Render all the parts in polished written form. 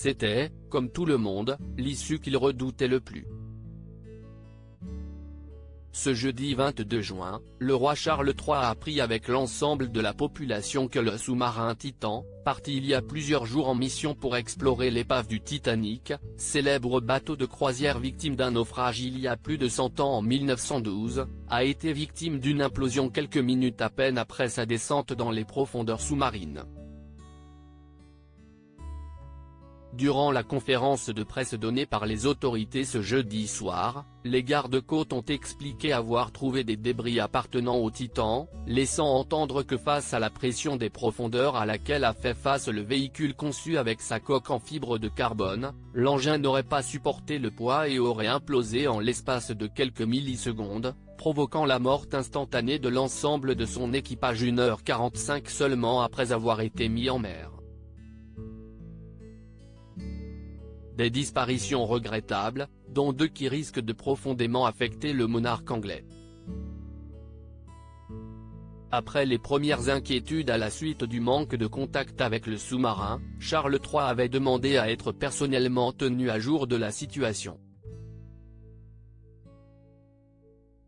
C'était, comme tout le monde, l'issue qu'il redoutait le plus. Ce jeudi 22 juin, le roi Charles III a appris avec l'ensemble de la population que le sous-marin Titan, parti il y a plusieurs jours en mission pour explorer l'épave du Titanic, célèbre bateau de croisière victime d'un naufrage il y a plus de 100 ans en 1912, a été victime d'une implosion quelques minutes à peine après sa descente dans les profondeurs sous-marines. Durant la conférence de presse donnée par les autorités ce jeudi soir, les gardes-côtes ont expliqué avoir trouvé des débris appartenant au Titan, laissant entendre que face à la pression des profondeurs à laquelle a fait face le véhicule conçu avec sa coque en fibre de carbone, l'engin n'aurait pas supporté le poids et aurait implosé en l'espace de quelques millisecondes, provoquant la mort instantanée de l'ensemble de son équipage 1h45 seulement après avoir été mis en mer. Des disparitions regrettables, dont 2 qui risquent de profondément affecter le monarque anglais. Après les premières inquiétudes à la suite du manque de contact avec le sous-marin, Charles III avait demandé à être personnellement tenu à jour de la situation.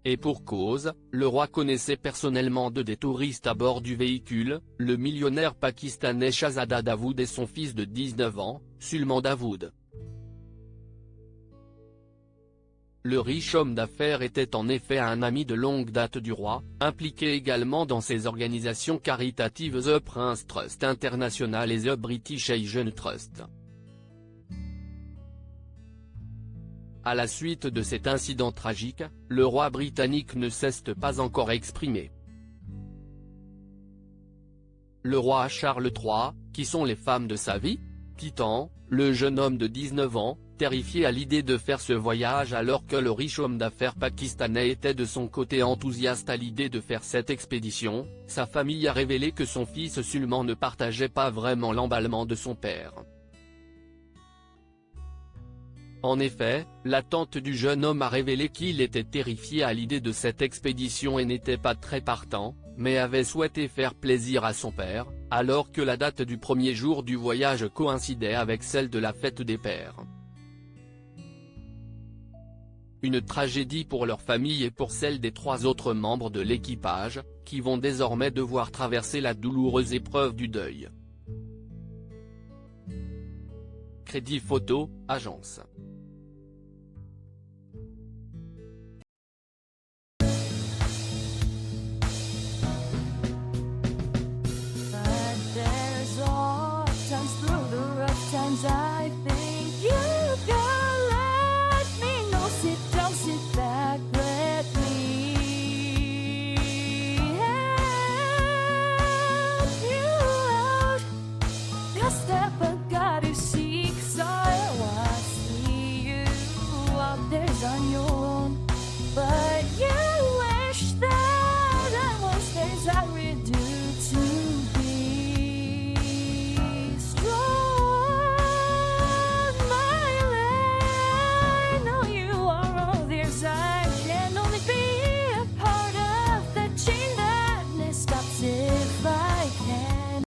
Et pour cause, le roi connaissait personnellement 2 des touristes à bord du véhicule, le millionnaire pakistanais Shahzada Dawood et son fils de 19 ans, Sulman Dawood. Le riche homme d'affaires était en effet un ami de longue date du roi, impliqué également dans ses organisations caritatives The Prince Trust International et The British Asian Trust. À la suite de cet incident tragique, le roi britannique ne s'est pas encore exprimé. Le roi Charles III, qui sont les femmes de sa vie ? Titan, le jeune homme de 19 ans, terrifié à l'idée de faire ce voyage alors que le riche homme d'affaires pakistanais était de son côté enthousiaste à l'idée de faire cette expédition, sa famille a révélé que son fils Sulman ne partageait pas vraiment l'emballement de son père. En effet, la tante du jeune homme a révélé qu'il était terrifié à l'idée de cette expédition et n'était pas très partant, mais avait souhaité faire plaisir à son père, alors que la date du premier jour du voyage coïncidait avec celle de la fête des pères. Une tragédie pour leur famille et pour celle des 3 autres membres de l'équipage, qui vont désormais devoir traverser la douloureuse épreuve du deuil. Crédit Photo, agence.